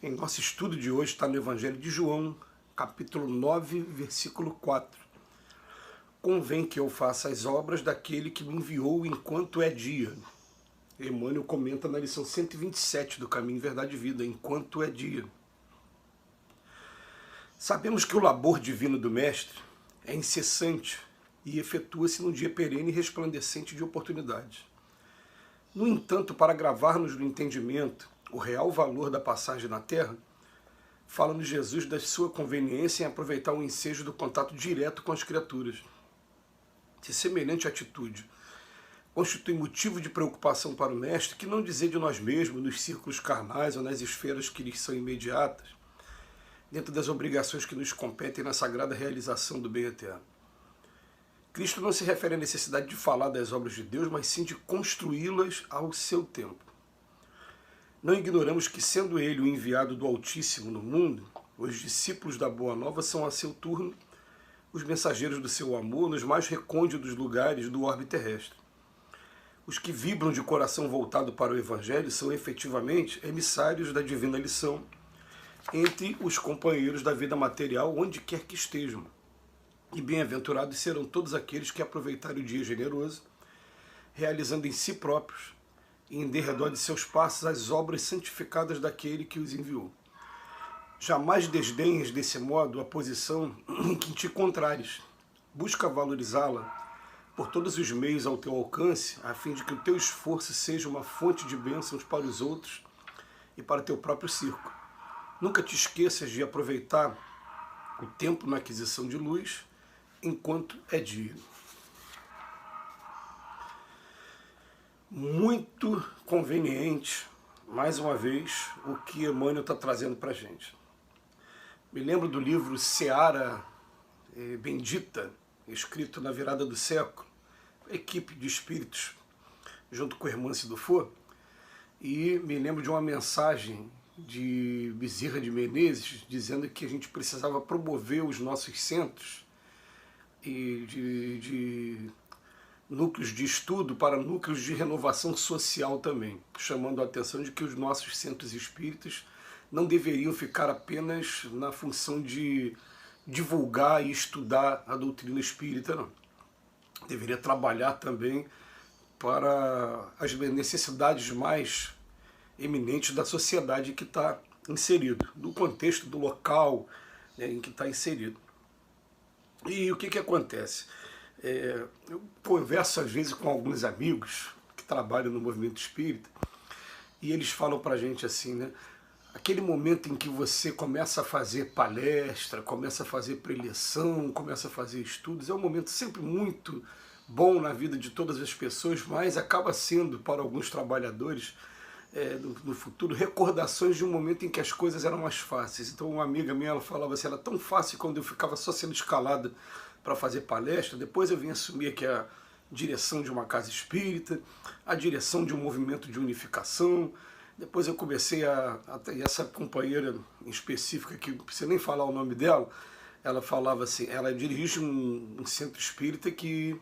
Em nosso estudo de hoje está no Evangelho de João, capítulo 9, versículo 4. Convém que eu faça as obras daquele que me enviou enquanto é dia. Emmanuel comenta na lição 127 do Caminho, Verdade e Vida, enquanto é dia. Sabemos que o labor divino do Mestre é incessante e efetua-se num dia perene e resplandecente de oportunidades. No entanto, para gravar-nos no entendimento o real valor da passagem na Terra, fala-nos Jesus da sua conveniência em aproveitar o ensejo do contato direto com as criaturas. Se semelhante atitude constitui motivo de preocupação para o Mestre, que não dizer de nós mesmos, nos círculos carnais ou nas esferas que lhes são imediatas, dentro das obrigações que nos competem na sagrada realização do bem eterno. Cristo não se refere à necessidade de falar das obras de Deus, mas sim de construí-las ao seu tempo. Não ignoramos que, sendo ele o enviado do Altíssimo no mundo, os discípulos da Boa Nova são, a seu turno, os mensageiros do seu amor nos mais recônditos lugares do orbe terrestre. Os que vibram de coração voltado para o Evangelho são efetivamente emissários da divina lição entre os companheiros da vida material, onde quer que estejam. E bem-aventurados serão todos aqueles que aproveitarem o dia generoso, realizando em si próprios e em derredor de seus passos as obras santificadas daquele que os enviou. Jamais desdenhes desse modo a posição em que te encontrares. Busca valorizá-la por todos os meios ao teu alcance, a fim de que o teu esforço seja uma fonte de bênçãos para os outros e para o teu próprio círculo. Nunca te esqueças de aproveitar o tempo na aquisição de luz enquanto é dia. Muito conveniente, mais uma vez, o que Emmanuel está trazendo para a gente. Me lembro do livro Seara Bendita, escrito na virada do século, equipe de espíritos, junto com a irmã Sidufo, e me lembro de uma mensagem de Bezerra de Menezes, dizendo que a gente precisava promover os nossos centros e de núcleos de estudo para núcleos de renovação social também, chamando a atenção de que os nossos centros espíritas não deveriam ficar apenas na função de divulgar e estudar a doutrina espírita, não. Deveria trabalhar também para as necessidades mais eminentes da sociedade que está inserido, do contexto, do local, né, em que está inserido. E o que acontece? Eu converso às vezes com alguns amigos que trabalham no movimento espírita e eles falam para a gente assim, né? Aquele momento em que você começa a fazer palestra, começa a fazer preleção, começa a fazer estudos, é um momento sempre muito bom na vida de todas as pessoas, mas acaba sendo para alguns trabalhadores no futuro recordações de um momento em que as coisas eram mais fáceis. Então uma amiga minha, ela falava assim, era tão fácil quando eu ficava só sendo escalada para fazer palestra, depois eu vim assumir aqui a direção de uma casa espírita, a direção de um movimento de unificação, depois eu comecei e essa companheira em específica, que não precisa nem falar o nome dela, ela falava assim, ela dirige um centro espírita que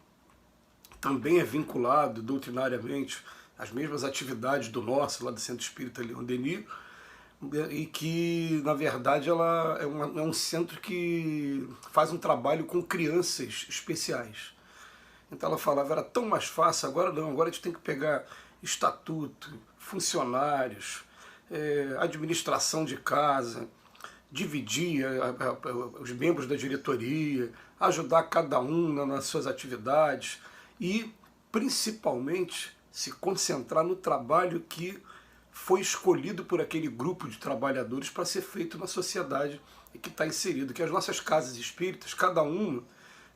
também é vinculado doutrinariamente às mesmas atividades do nosso, lá do Centro Espírita Leon Denis, e que, na verdade, ela é um centro que faz um trabalho com crianças especiais. Então ela falava, era tão mais fácil, agora não, agora a gente tem que pegar estatuto, funcionários, administração de casa, dividir os membros da diretoria, ajudar cada um nas suas atividades e, principalmente, se concentrar no trabalho que foi escolhido por aquele grupo de trabalhadores para ser feito na sociedade e que está inserido, que as nossas casas espíritas, cada uma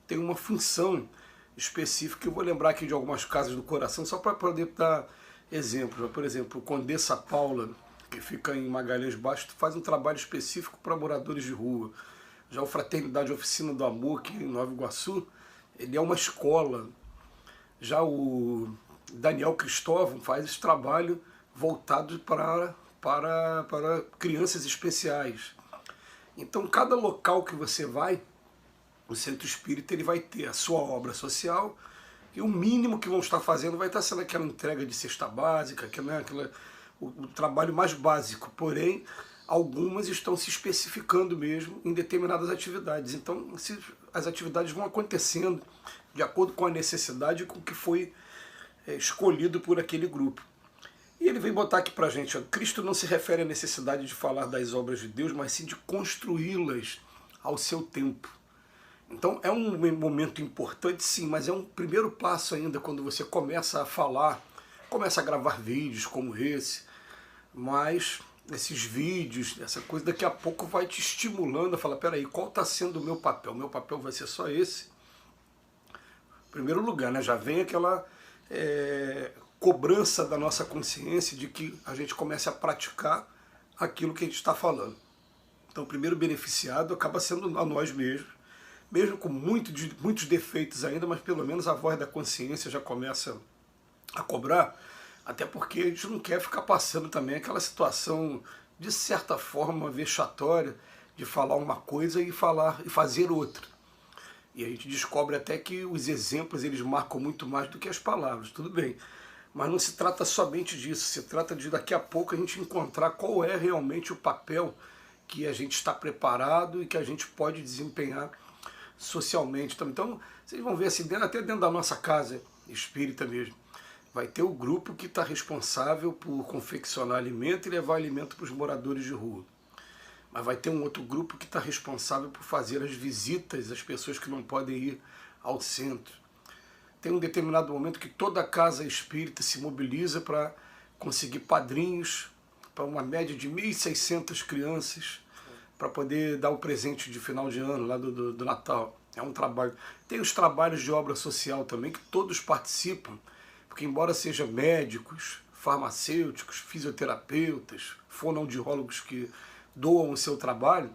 tem uma função específica. Eu vou lembrar aqui de algumas casas do coração, só para poder dar exemplos. Por exemplo, o Condessa Paula, que fica em Magalhães Baixo, faz um trabalho específico para moradores de rua. Já o Fraternidade Oficina do Amor, aqui em Nova Iguaçu, ele é uma escola. Já o Daniel Cristóvão faz esse trabalho voltado para crianças especiais. Então, cada local que você vai, o centro espírita, ele vai ter a sua obra social e o mínimo que vão estar fazendo vai estar sendo aquela entrega de cesta básica, o trabalho mais básico. Porém, algumas estão se especificando mesmo em determinadas atividades. Então, as atividades vão acontecendo de acordo com a necessidade e com o que foi escolhido por aquele grupo. E ele vem botar aqui para a gente, ó, Cristo não se refere à necessidade de falar das obras de Deus, mas sim de construí-las ao seu tempo. Então é um momento importante, sim, mas é um primeiro passo ainda quando você começa a falar, começa a gravar vídeos como esse, mas esses vídeos, essa coisa daqui a pouco vai te estimulando a falar, peraí, qual está sendo o meu papel? Meu papel vai ser só esse? Em primeiro lugar, né, já vem aquela cobrança da nossa consciência de que a gente comece a praticar aquilo que a gente está falando. Então o primeiro beneficiado acaba sendo a nós mesmos, mesmo com muitos defeitos ainda, mas pelo menos a voz da consciência já começa a cobrar, até porque a gente não quer ficar passando também aquela situação, de certa forma, vexatória, de falar uma coisa e fazer outra. E a gente descobre até que os exemplos eles marcam muito mais do que as palavras, tudo bem. Mas não se trata somente disso, se trata de daqui a pouco a gente encontrar qual é realmente o papel que a gente está preparado e que a gente pode desempenhar socialmente. Então, vocês vão ver assim, até dentro da nossa casa espírita mesmo, vai ter o grupo que está responsável por confeccionar alimento e levar alimento para os moradores de rua. Mas vai ter um outro grupo que está responsável por fazer as visitas às pessoas que não podem ir ao centro. Tem um determinado momento que toda a casa espírita se mobiliza para conseguir padrinhos para uma média de 1.600 crianças para poder dar o presente de final de ano, lá do Natal. É um trabalho. Tem os trabalhos de obra social também, que todos participam, porque embora sejam médicos, farmacêuticos, fisioterapeutas, fonoaudiólogos que doam o seu trabalho,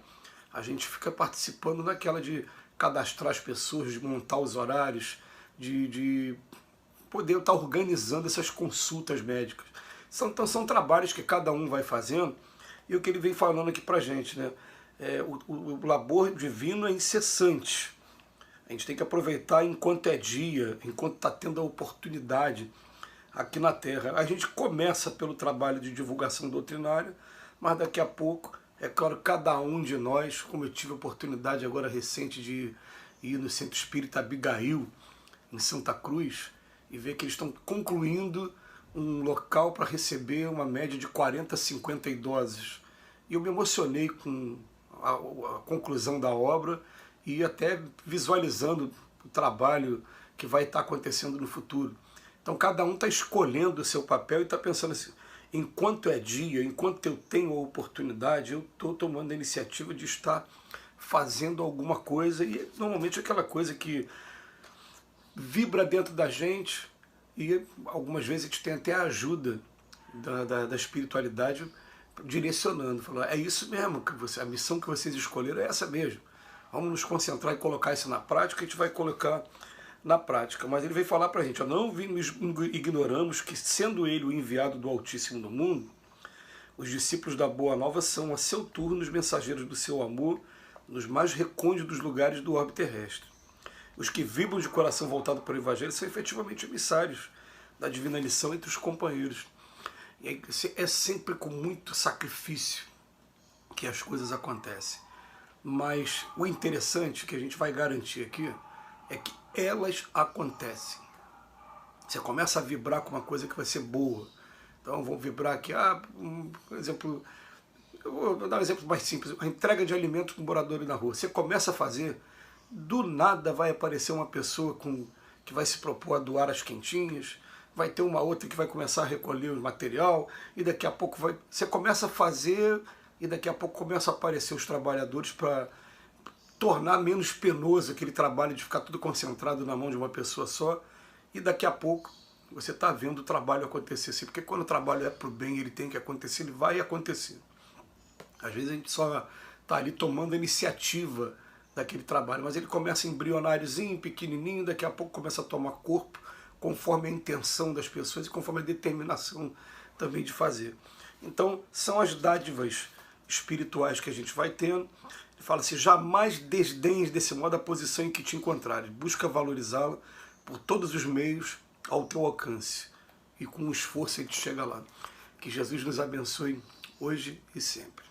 a gente fica participando naquela de cadastrar as pessoas, de montar os horários, de poder estar organizando essas consultas médicas. Então são trabalhos que cada um vai fazendo, e o que ele vem falando aqui pra gente, né? O labor divino é incessante. A gente tem que aproveitar enquanto é dia, enquanto está tendo a oportunidade aqui na Terra. A gente começa pelo trabalho de divulgação doutrinária, mas daqui a pouco, é claro, cada um de nós, como eu tive a oportunidade agora recente de ir no Centro Espírita Abigail, em Santa Cruz, e ver que eles estão concluindo um local para receber uma média de 40, 50 idosos. E eu me emocionei com a conclusão da obra e até visualizando o trabalho que vai estar acontecendo no futuro. Então cada um está escolhendo o seu papel e está pensando assim, enquanto é dia, enquanto eu tenho a oportunidade, eu estou tomando a iniciativa de estar fazendo alguma coisa, e normalmente aquela coisa que vibra dentro da gente, e algumas vezes a gente tem até a ajuda da espiritualidade direcionando, falando, é isso mesmo, a missão que vocês escolheram é essa mesmo. Vamos nos concentrar e colocar isso na prática, a gente vai colocar na prática. Mas ele veio falar para a gente, ó, não ignoramos que, sendo ele o enviado do Altíssimo no mundo, os discípulos da Boa Nova são, a seu turno, os mensageiros do seu amor nos mais recônditos lugares do orbe terrestre. Os que vibram de coração voltado para o Evangelho são efetivamente emissários da divina lição entre os companheiros. E é sempre com muito sacrifício que as coisas acontecem. Mas o interessante que a gente vai garantir aqui é que elas acontecem. Você começa a vibrar com uma coisa que vai ser boa. Então vamos vibrar aqui, por exemplo, eu vou dar um exemplo mais simples, a entrega de alimentos para o morador na rua. Você começa a fazer, do nada vai aparecer uma pessoa que vai se propor a doar as quentinhas, vai ter uma outra que vai começar a recolher o material, e daqui a pouco você começa a fazer, e daqui a pouco começam a aparecer os trabalhadores para tornar menos penoso aquele trabalho de ficar tudo concentrado na mão de uma pessoa só, e daqui a pouco você está vendo o trabalho acontecer assim, porque quando o trabalho é para o bem, ele tem que acontecer, ele vai acontecer. Às vezes a gente só está ali tomando a iniciativa daquele trabalho, mas ele começa embrionáriozinho, pequenininho, daqui a pouco começa a tomar corpo, conforme a intenção das pessoas e conforme a determinação também de fazer. Então, são as dádivas espirituais que a gente vai tendo. Ele fala assim, jamais desdenhes desse modo a posição em que te encontrares. Busca valorizá-la por todos os meios ao teu alcance. E com um esforço a gente chega lá. Que Jesus nos abençoe hoje e sempre.